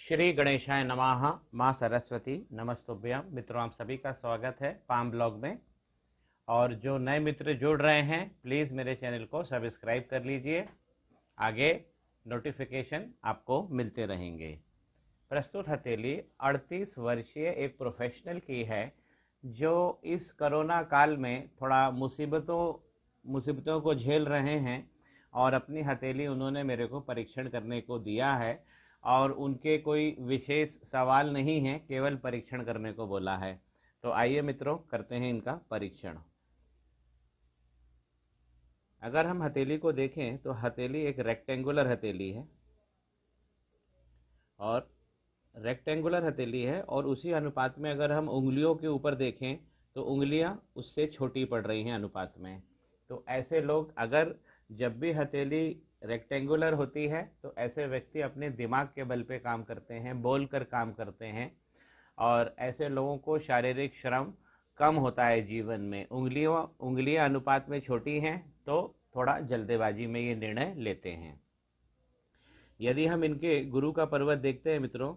श्री गणेशाय नमः। माँ सरस्वती नमस्तुभ्यम। मित्रों, आप सभी का स्वागत है पाम ब्लॉग में। और जो नए मित्र जुड़ रहे हैं, प्लीज़ मेरे चैनल को सब्सक्राइब कर लीजिए, आगे नोटिफिकेशन आपको मिलते रहेंगे। प्रस्तुत हथेली 38 वर्षीय एक प्रोफेशनल की है, जो इस कोरोना काल में थोड़ा मुसीबतों को झेल रहे हैं, और अपनी हथेली उन्होंने मेरे को परीक्षण करने को दिया है। और उनके कोई विशेष सवाल नहीं है, केवल परीक्षण करने को बोला है। तो आइए मित्रों, करते हैं इनका परीक्षण। अगर हम हथेली को देखें तो हथेली एक रेक्टेंगुलर हथेली है, और रेक्टेंगुलर हथेली है, और उसी अनुपात में अगर हम उंगलियों के ऊपर देखें तो उंगलियां उससे छोटी पड़ रही हैं अनुपात में। तो ऐसे लोग, अगर जब भी हथेली रेक्टेंगुलर होती है, तो ऐसे व्यक्ति अपने दिमाग के बल पे काम करते हैं, बोलकर काम करते हैं, और ऐसे लोगों को शारीरिक श्रम कम होता है जीवन में। उंगलियां अनुपात में छोटी हैं, तो थोड़ा जल्दबाजी में ये निर्णय लेते हैं। यदि हम इनके गुरु का पर्वत देखते हैं मित्रों,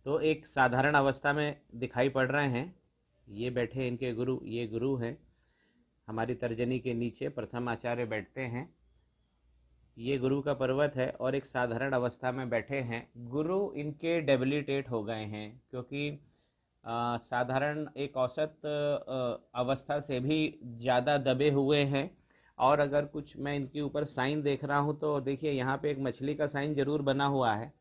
तो एक साधारण अवस्था में दिखाई पड़ रहे हैं। ये बैठे इनके गुरु, ये गुरु हैं। हमारी तर्जनी के नीचे प्रथम आचार्य बैठते हैं। ये गुरु का पर्वत है, और एक साधारण अवस्था में बैठे हैं। गुरु इनके डेबिलिटेट हो गए हैं, क्योंकि साधारण एक औसत अवस्था से भी ज़्यादा दबे हुए हैं। और अगर कुछ मैं इनके ऊपर साइन देख रहा हूँ, तो देखिए यहाँ पे एक मछली का साइन जरूर बना हुआ है।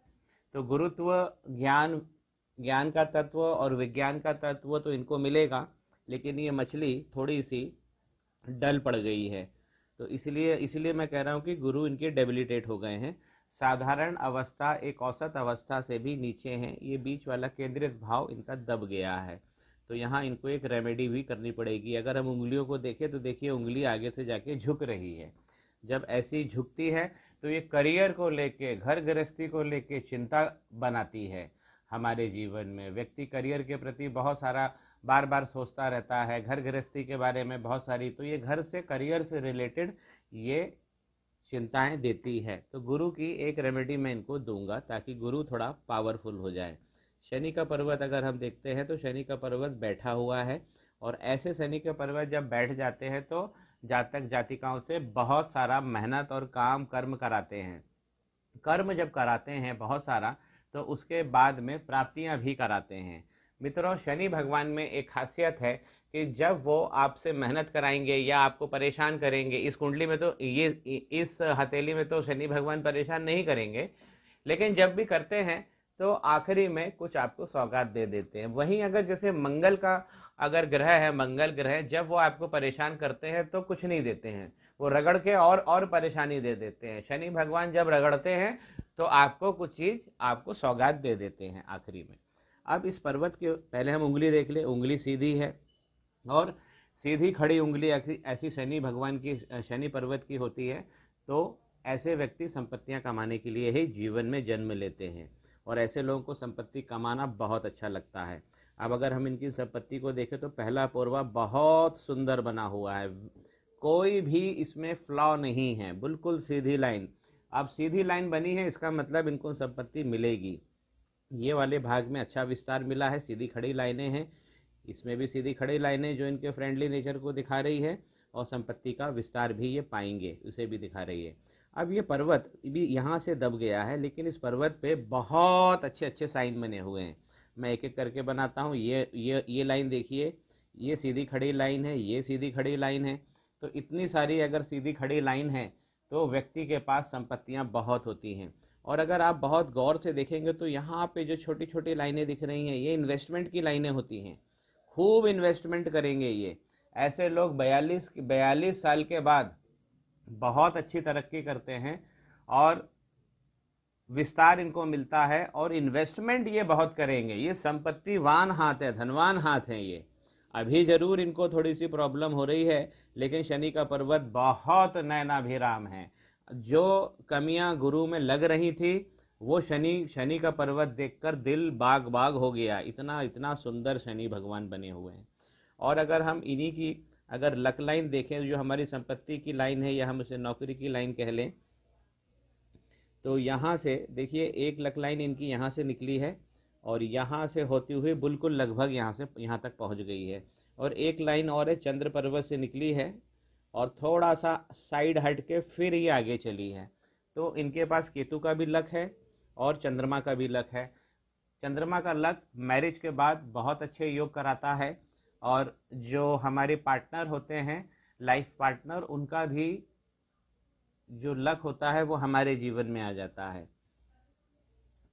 तो गुरुत्व, ज्ञान का तत्व और विज्ञान का तत्व तो इनको मिलेगा, लेकिन ये मछली थोड़ी सी डल पड़ गई है। तो इसलिए मैं कह रहा हूँ कि गुरु इनके डेबिलिटेट हो गए हैं। साधारण अवस्था एक औसत अवस्था से भी नीचे हैं। ये बीच वाला केंद्रित भाव इनका दब गया है। तो यहाँ इनको एक रेमेडी भी करनी पड़ेगी। अगर हम उंगलियों को देखें तो देखिए उंगली आगे से जाके झुक रही है। जब ऐसी झुकती है तो ये करियर को लेके, घर गृहस्थी को लेके चिंता बनाती है। हमारे जीवन में व्यक्ति करियर के प्रति बहुत सारा बार बार सोचता रहता है, घर गृहस्थी के बारे में बहुत सारी, तो ये घर से, करियर से रिलेटेड ये चिंताएं देती है। तो गुरु की एक रेमेडी मैं इनको दूंगा, ताकि गुरु थोड़ा पावरफुल हो जाए। शनि का पर्वत अगर हम देखते हैं, तो शनि का पर्वत बैठा हुआ है, और ऐसे शनि के पर्वत जब बैठ जाते हैं तो जातक जातिकाओं से बहुत सारा मेहनत और काम कर्म कराते हैं। कर्म जब कराते हैं बहुत सारा, तो उसके बाद में प्राप्तियां भी कराते हैं। मित्रों, शनि भगवान में एक खासियत है कि जब वो आपसे मेहनत कराएंगे या आपको परेशान करेंगे, इस कुंडली में तो इस हथेली में तो शनि भगवान परेशान नहीं करेंगे, लेकिन जब भी करते हैं तो आखिरी में कुछ आपको सौगात दे देते हैं। वहीं अगर जैसे मंगल का अगर ग्रह है, मंगल ग्रह, जब वो आपको परेशान करते हैं तो कुछ नहीं देते हैं, वो रगड़ के और परेशानी दे देते हैं। शनि भगवान जब रगड़ते हैं तो आपको कुछ चीज़, आपको सौगात दे देते हैं आखिरी में। अब इस पर्वत के पहले हम उंगली देख ले। उंगली सीधी है, और सीधी खड़ी उंगली ऐसी शनि भगवान की, शनि पर्वत की होती है। तो ऐसे व्यक्ति संपत्तियां कमाने के लिए ही जीवन में जन्म लेते हैं, और ऐसे लोगों को संपत्ति कमाना बहुत अच्छा लगता है। अब अगर हम इनकी संपत्ति को देखें तो पहला पोरवा बहुत सुंदर बना हुआ है, कोई भी इसमें फ्लॉ नहीं है, बिल्कुल सीधी लाइन। अब सीधी लाइन बनी है, इसका मतलब इनको संपत्ति मिलेगी। ये वाले भाग में अच्छा विस्तार मिला है, सीधी खड़ी लाइनें हैं, इसमें भी सीधी खड़ी लाइनें जो इनके फ्रेंडली नेचर को दिखा रही है, और संपत्ति का विस्तार भी ये पाएंगे, उसे भी दिखा रही है। अब ये पर्वत भी यहाँ से दब गया है, लेकिन इस पर्वत पे बहुत अच्छे अच्छे साइन बने हुए हैं। मैं एक एक करके बनाता हूँ। ये लाइन देखिए, ये सीधी खड़ी लाइन है, ये सीधी खड़ी लाइन है। तो इतनी सारी अगर सीधी खड़ी लाइन है, तो व्यक्ति के पास संपत्तियाँ बहुत होती हैं। और अगर आप बहुत गौर से देखेंगे तो यहाँ पे जो छोटी छोटी लाइनें दिख रही हैं, ये इन्वेस्टमेंट की लाइनें होती हैं। खूब इन्वेस्टमेंट करेंगे ये। ऐसे लोग 42 साल के बाद बहुत अच्छी तरक्की करते हैं, और विस्तार इनको मिलता है, और इन्वेस्टमेंट ये बहुत करेंगे। ये संपत्तिवान हाथ है, धनवान हाथ है ये। अभी जरूर इनको थोड़ी सी प्रॉब्लम हो रही है, लेकिन शनि का पर्वत बहुत नयनाभिराम है। जो कमियां गुरु में लग रही थी, वो शनि का पर्वत देखकर दिल बाग बाग हो गया। इतना इतना सुंदर शनि भगवान बने हुए हैं। और अगर हम इन्हीं की अगर लक लाइन देखें, जो हमारी संपत्ति की लाइन है, या हम उसे नौकरी की लाइन कह लें, तो यहाँ से देखिए एक लक लाइन इनकी यहाँ से निकली है, और यहाँ से होती हुई बिल्कुल लगभग यहाँ से यहाँ तक पहुँच गई है। और एक लाइन और है, चंद्र पर्वत से निकली है और थोड़ा सा साइड हट के फिर ये आगे चली है। तो इनके पास केतु का भी लक है और चंद्रमा का भी लक है। चंद्रमा का लक मैरिज के बाद बहुत अच्छे योग कराता है, और जो हमारे पार्टनर होते हैं, लाइफ पार्टनर, उनका भी जो लक होता है वो हमारे जीवन में आ जाता है।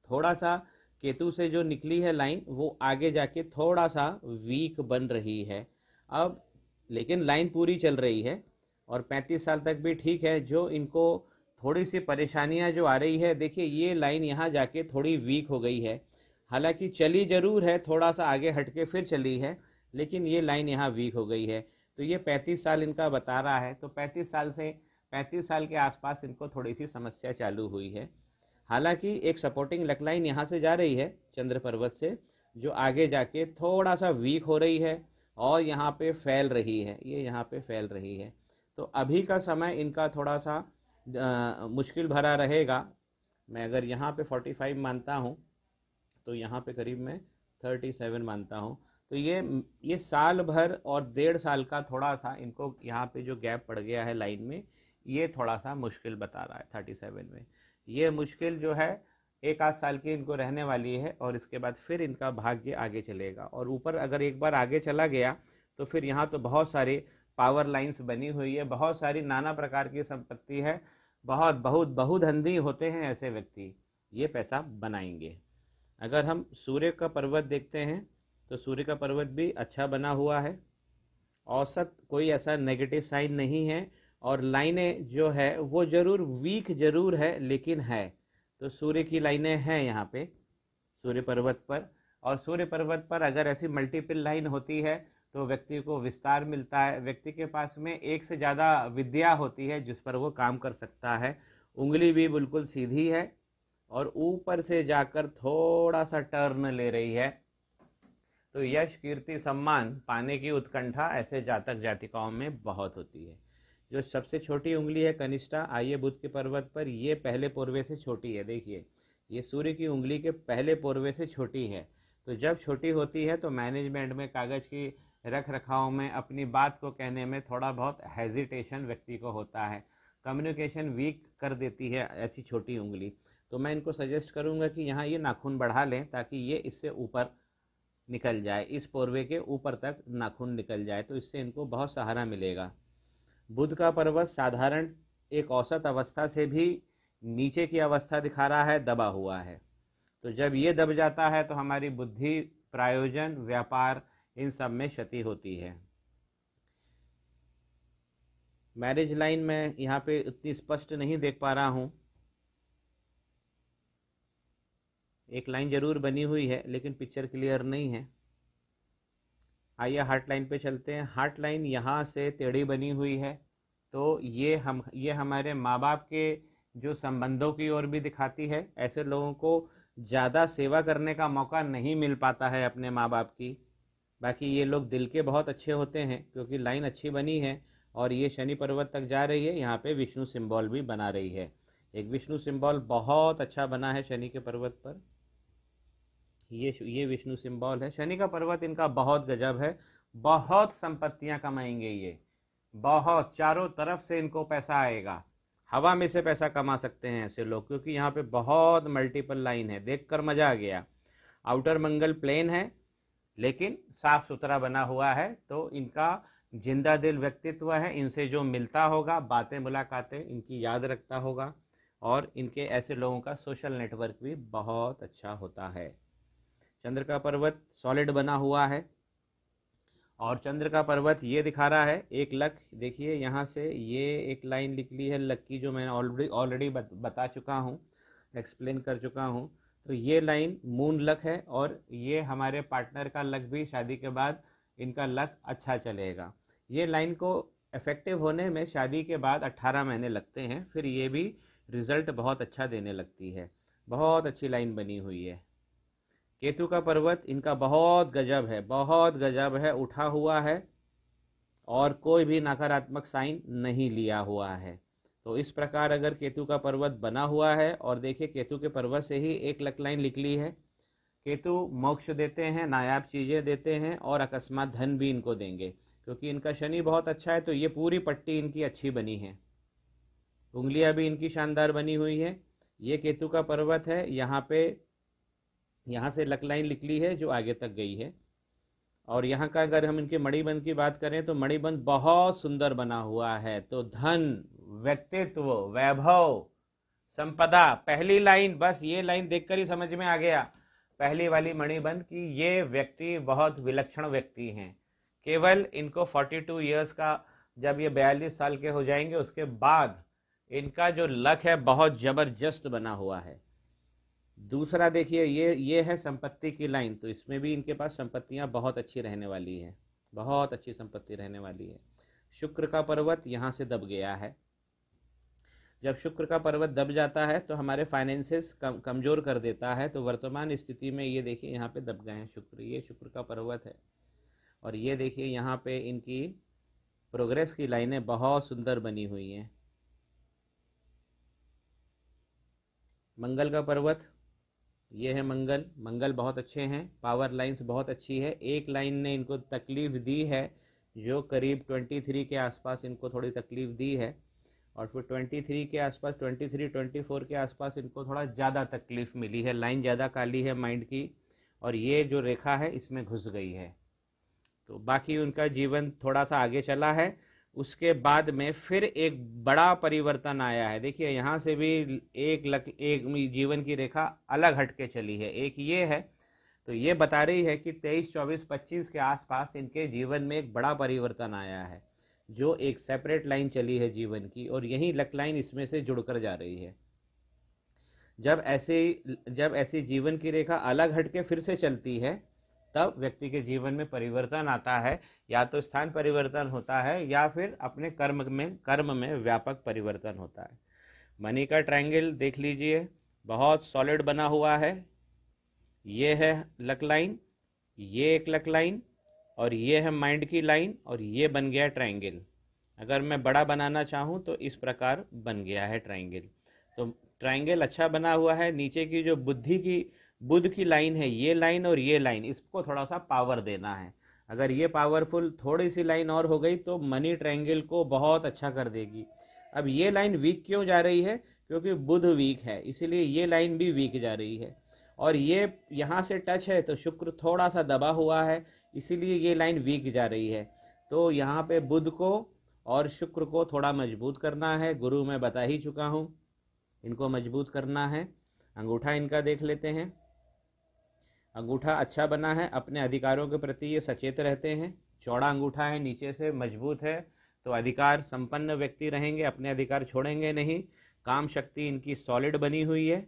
थोड़ा सा केतु से जो निकली है लाइन वो आगे जाके थोड़ा सा वीक बन रही है अब, लेकिन लाइन पूरी चल रही है और 35 साल तक भी ठीक है। जो इनको थोड़ी सी परेशानियां जो आ रही है, देखिए ये लाइन यहाँ जाके थोड़ी वीक हो गई है। हालांकि चली जरूर है, थोड़ा सा आगे हट के फिर चली है, लेकिन ये लाइन यहाँ वीक हो गई है। तो ये 35 साल इनका बता रहा है। तो 35 साल के आसपास इनको थोड़ी सी समस्या चालू हुई है। हालांकि एक सपोर्टिंग लक लाइन यहाँ से जा रही है चंद्र पर्वत से, जो आगे जाके थोड़ा सा वीक हो रही है और यहाँ पे फैल रही है, ये यहाँ पे फैल रही है। तो अभी का समय इनका थोड़ा सा मुश्किल भरा रहेगा। मैं अगर यहाँ पे 45 मानता हूँ तो यहाँ पे करीब मैं 37 मानता हूँ। तो ये साल भर और 1.5 साल का थोड़ा सा इनको यहाँ पे जो गैप पड़ गया है लाइन में, ये थोड़ा सा मुश्किल बता रहा है 37 में। ये मुश्किल जो है 1 आध साल की इनको रहने वाली है और इसके बाद फिर इनका भाग्य आगे चलेगा। और ऊपर अगर एक बार आगे चला गया तो फिर यहाँ तो बहुत सारी पावर लाइंस बनी हुई है, बहुत सारी नाना प्रकार की संपत्ति है, बहुत बहुधंधी होते हैं ऐसे व्यक्ति, ये पैसा बनाएंगे। अगर हम सूर्य का पर्वत देखते हैं तो सूर्य का पर्वत भी अच्छा बना हुआ है, औसत कोई ऐसा नेगेटिव साइन नहीं है, और लाइनें जो है वो जरूर वीक जरूर है लेकिन है। तो सूर्य की लाइनें हैं यहाँ पे सूर्य पर्वत पर, और सूर्य पर्वत पर अगर ऐसी मल्टीपल लाइन होती है तो व्यक्ति को विस्तार मिलता है, व्यक्ति के पास में एक से ज़्यादा विद्या होती है जिस पर वो काम कर सकता है। उंगली भी बिल्कुल सीधी है और ऊपर से जाकर थोड़ा सा टर्न ले रही है। तो यश, कीर्ति, सम्मान पाने की उत्कंठा ऐसे जातक जातिकाओं में बहुत होती है। जो सबसे छोटी उंगली है कनिष्ठा, आइए बुध के पर्वत पर, ये पहले पोरवे से छोटी है। देखिए ये सूर्य की उंगली के पहले पोरवे से छोटी है। तो जब छोटी होती है तो मैनेजमेंट में, कागज की रख रखाव में, अपनी बात को कहने में थोड़ा बहुत हेजिटेशन व्यक्ति को होता है, कम्युनिकेशन वीक कर देती है ऐसी छोटी उंगली। तो मैं इनको सजेस्ट करूंगा कि यहाँ ये नाखून बढ़ा लें ताकि ये इससे ऊपर निकल जाए, इस पोरवे के ऊपर तक नाखून निकल जाए, तो इससे इनको बहुत सहारा मिलेगा। बुध का पर्वत साधारण एक औसत अवस्था से भी नीचे की अवस्था दिखा रहा है, दबा हुआ है। तो जब ये दब जाता है तो हमारी बुद्धि, प्रायोजन, व्यापार, इन सब में क्षति होती है। मैरिज लाइन में यहाँ पे उतनी स्पष्ट नहीं देख पा रहा हूँ, एक लाइन जरूर बनी हुई है लेकिन पिक्चर क्लियर नहीं है। आइए हार्ट लाइन पे चलते हैं। हार्ट लाइन यहाँ से टेढ़ी बनी हुई है, तो ये हमारे माँ बाप के जो संबंधों की ओर भी दिखाती है। ऐसे लोगों को ज़्यादा सेवा करने का मौका नहीं मिल पाता है अपने माँ बाप की। बाकी ये लोग दिल के बहुत अच्छे होते हैं क्योंकि लाइन अच्छी बनी है और ये शनि पर्वत तक जा रही है। यहाँ पे विष्णु सिंबल भी बना रही है, एक विष्णु सिंबल बहुत अच्छा बना है शनि के पर्वत पर। ये विष्णु सिंबल है। शनि का पर्वत इनका बहुत गजब है, बहुत संपत्तियां कमाएंगे ये, बहुत, चारों तरफ से इनको पैसा आएगा। हवा में से पैसा कमा सकते हैं ऐसे लोग, क्योंकि यहाँ पे बहुत मल्टीपल लाइन है, देखकर मजा आ गया। आउटर मंगल प्लेन है लेकिन साफ सुथरा बना हुआ है, तो इनका जिंदा दिल व्यक्तित्व है। इनसे जो मिलता होगा, बातें मुलाकातें इनकी याद रखता होगा, और इनके ऐसे लोगों का सोशल नेटवर्क भी बहुत अच्छा होता है। चंद्र का पर्वत सॉलिड बना हुआ है और चंद्र का पर्वत ये दिखा रहा है एक लक। देखिए यहाँ से ये एक लाइन निकली है लक की, जो मैंने ऑलरेडी बता चुका हूँ, एक्सप्लेन कर चुका हूँ। तो ये लाइन मून लक है और ये हमारे पार्टनर का लक भी, शादी के बाद इनका लक अच्छा चलेगा। ये लाइन को इफेक्टिव होने में शादी के बाद 18 महीने लगते हैं, फिर ये भी रिजल्ट बहुत अच्छा देने लगती है। बहुत अच्छी लाइन बनी हुई है। केतु का पर्वत इनका बहुत गजब है, बहुत गजब है, उठा हुआ है और कोई भी नकारात्मक साइन नहीं लिया हुआ है। तो इस प्रकार अगर केतु का पर्वत बना हुआ है, और देखिए केतु के पर्वत से ही एक लक लाइन निकली है, केतु मोक्ष देते हैं, नायाब चीज़ें देते हैं और अकस्मात धन भी इनको देंगे, क्योंकि इनका शनि बहुत अच्छा है। तो ये पूरी पट्टी इनकी अच्छी बनी है, उंगलियां भी इनकी शानदार बनी हुई है। ये केतु का पर्वत है, यहाँ पे यहाँ से लक लाइन निकली है जो आगे तक गई है। और यहाँ का अगर हम इनके मणिबंध की बात करें तो मणिबंध बहुत सुंदर बना हुआ है। तो धन, व्यक्तित्व, वैभव, संपदा, पहली लाइन, बस ये लाइन देखकर ही समझ में आ गया पहली वाली मणिबंध की ये व्यक्ति बहुत विलक्षण व्यक्ति हैं। केवल इनको 42 इयर्स का, जब ये 42 साल के हो जाएंगे उसके बाद इनका जो लक है बहुत जबरदस्त बना हुआ है। दूसरा देखिए, ये है संपत्ति की लाइन, तो इसमें भी इनके पास संपत्तियां बहुत अच्छी रहने वाली है, बहुत अच्छी संपत्ति रहने वाली है। शुक्र का पर्वत यहाँ से दब गया है। जब शुक्र का पर्वत दब जाता है तो हमारे फाइनेंसेस कमज़ोर कर देता है। तो वर्तमान स्थिति में ये देखिए यहाँ पे दब गए हैं शुक्र, ये शुक्र का पर्वत है। और ये देखिए यहाँ पे इनकी प्रोग्रेस की लाइनें बहुत सुंदर बनी हुई हैं। मंगल का पर्वत, ये है मंगल, मंगल बहुत अच्छे हैं, पावर लाइंस बहुत अच्छी है। एक लाइन ने इनको तकलीफ दी है जो करीब 23 के आसपास इनको थोड़ी तकलीफ दी है, और फिर 23 के आसपास, 23-24 के आसपास इनको थोड़ा ज़्यादा तकलीफ मिली है, लाइन ज़्यादा काली है माइंड की, और ये जो रेखा है इसमें घुस गई है। तो बाकी उनका जीवन थोड़ा सा आगे चला है। उसके बाद में फिर एक बड़ा परिवर्तन आया है। देखिए यहाँ से भी एक जीवन की रेखा अलग हटके चली है, एक ये है। तो ये बता रही है कि 23, 24, 25 के आसपास इनके जीवन में एक बड़ा परिवर्तन आया है, जो एक सेपरेट लाइन चली है जीवन की, और यही लक लाइन इसमें से जुड़कर जा रही है। जब ऐसी जीवन की रेखा अलग हटके फिर से चलती है तब व्यक्ति के जीवन में परिवर्तन आता है, या तो स्थान परिवर्तन होता है या फिर अपने कर्म में व्यापक परिवर्तन होता है। मनी का ट्रायंगल देख लीजिए, बहुत सॉलिड बना हुआ है। ये है लक लाइन, ये एक लक लाइन, और ये है माइंड की लाइन, और ये बन गया ट्रायंगल। अगर मैं बड़ा बनाना चाहूँ तो इस प्रकार बन गया है ट्रायंगल। तो ट्रायंगल अच्छा बना हुआ है। नीचे की जो बुध की लाइन है, ये लाइन और ये लाइन, इसको थोड़ा सा पावर देना है। अगर ये पावरफुल थोड़ी सी लाइन और हो गई तो मनी ट्रायंगल को बहुत अच्छा कर देगी। अब ये लाइन वीक क्यों जा रही है? क्योंकि बुध वीक है, इसीलिए ये लाइन भी वीक जा रही है। और ये यहाँ से टच है तो शुक्र थोड़ा सा दबा हुआ है, इसीलिए ये लाइन वीक जा रही है। तो यहाँ पे बुध को और शुक्र को थोड़ा मजबूत करना है। गुरु मैं बता ही चुका हूँ, इनको मजबूत करना है। अंगूठा इनका देख लेते हैं। अंगूठा अच्छा बना है, अपने अधिकारों के प्रति ये सचेत रहते हैं। चौड़ा अंगूठा है, नीचे से मजबूत है, तो अधिकार संपन्न व्यक्ति रहेंगे, अपने अधिकार छोड़ेंगे नहीं। काम शक्ति इनकी सॉलिड बनी हुई है,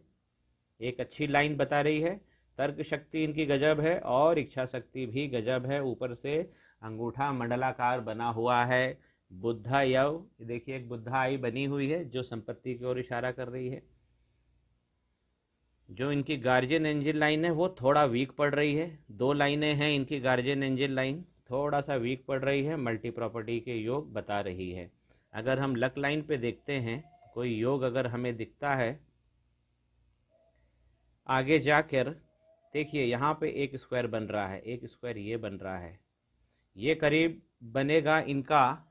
एक अच्छी लाइन बता रही है। तर्क शक्ति इनकी गजब है और इच्छा शक्ति भी गजब है। ऊपर से अंगूठा मंडलाकार बना हुआ है। बुद्धा यव, देखिए एक बुद्धा आई बनी हुई है जो संपत्ति की ओर इशारा कर रही है। जो इनकी गार्जियन एंजल लाइन है वो थोड़ा वीक पड़ रही है। 2 लाइनें हैं इनकी गार्जियन एंजल लाइन, थोड़ा सा वीक पड़ रही है, मल्टी प्रॉपर्टी के योग बता रही है। अगर हम लक लाइन पे देखते हैं, कोई योग अगर हमें दिखता है आगे जाकर, देखिए यहाँ पे एक स्क्वायर बन रहा है, एक स्क्वायर ये बन रहा है, ये करीब बनेगा इनका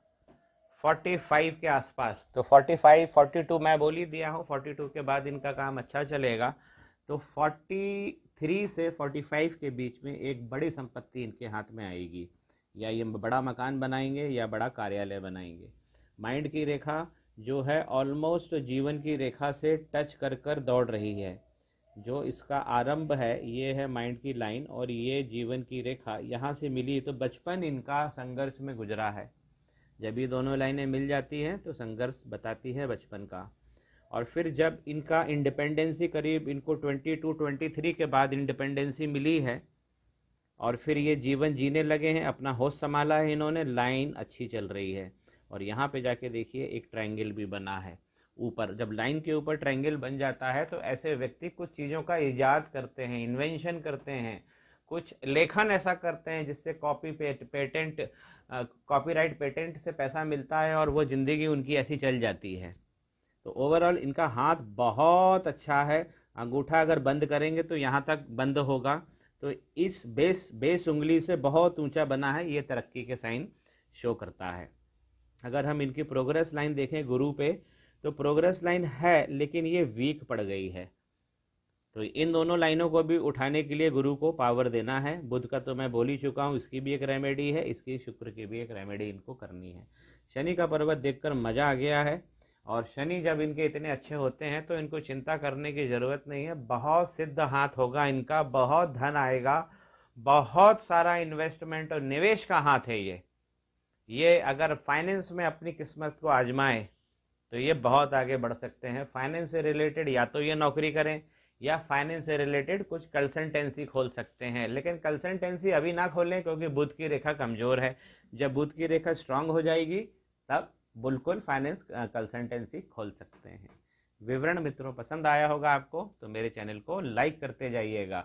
45 के आसपास। तो 45, 42 मैं बोल ही दिया हूँ, 42 के बाद इनका काम अच्छा चलेगा। तो 43 से 45 के बीच में एक बड़ी संपत्ति इनके हाथ में आएगी, या ये बड़ा मकान बनाएंगे या बड़ा कार्यालय बनाएंगे। माइंड की रेखा जो है ऑलमोस्ट जीवन की रेखा से टच कर कर दौड़ रही है। जो इसका आरंभ है ये है माइंड की लाइन, और ये जीवन की रेखा यहाँ से मिली। तो बचपन इनका संघर्ष में गुजरा है। जब ये दोनों लाइनें मिल जाती हैं तो संघर्ष बताती है बचपन का। और फिर जब इनका इंडिपेंडेंसी, करीब इनको 22-23 के बाद इंडिपेंडेंसी मिली है, और फिर ये जीवन जीने लगे हैं, अपना होश संभाला है इन्होंने, लाइन अच्छी चल रही है। और यहाँ पे जाके देखिए एक ट्रायंगल भी बना है ऊपर। जब लाइन के ऊपर ट्रायंगल बन जाता है तो ऐसे व्यक्ति कुछ चीज़ों का इजाद करते हैं, इन्वेंशन करते हैं, कुछ लेखन ऐसा करते हैं जिससे कॉपीराइट पेटेंट से पैसा मिलता है, और वो ज़िंदगी उनकी ऐसी चल जाती है। तो ओवरऑल इनका हाथ बहुत अच्छा है। अंगूठा अगर बंद करेंगे तो यहाँ तक बंद होगा, तो इस बेस उंगली से बहुत ऊंचा बना है, ये तरक्की के साइन शो करता है। अगर हम इनकी प्रोग्रेस लाइन देखें गुरु पे, तो प्रोग्रेस लाइन है लेकिन ये वीक पड़ गई है। तो इन दोनों लाइनों को भी उठाने के लिए गुरु को पावर देना है। बुध का तो मैं बोल ही चुका हूँ, इसकी भी एक रेमेडी है, इसकी शुक्र की भी एक रेमेडी इनको करनी है। शनि का पर्वत देखकर मज़ा आ गया है। और शनि जब इनके इतने अच्छे होते हैं तो इनको चिंता करने की ज़रूरत नहीं है, बहुत सिद्ध हाथ होगा इनका, बहुत धन आएगा, बहुत सारा इन्वेस्टमेंट और निवेश का हाथ है ये अगर फाइनेंस में अपनी किस्मत को आजमाएं तो ये बहुत आगे बढ़ सकते हैं। फाइनेंस से रिलेटेड या तो ये नौकरी करें या फाइनेंस से रिलेटेड कुछ कंसल्टेंसी खोल सकते हैं, लेकिन कंसल्टेंसी अभी ना खोलें क्योंकि बुध की रेखा कमज़ोर है। जब बुध की रेखा स्ट्रांग हो जाएगी तब बिल्कुल फाइनेंस कंसल्टेंसी खोल सकते हैं। विवरण मित्रों पसंद आया होगा आपको तो मेरे चैनल को लाइक करते जाइएगा।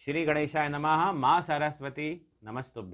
श्री गणेशाय नमः। माँ सरस्वती नमस्तुभ्यं।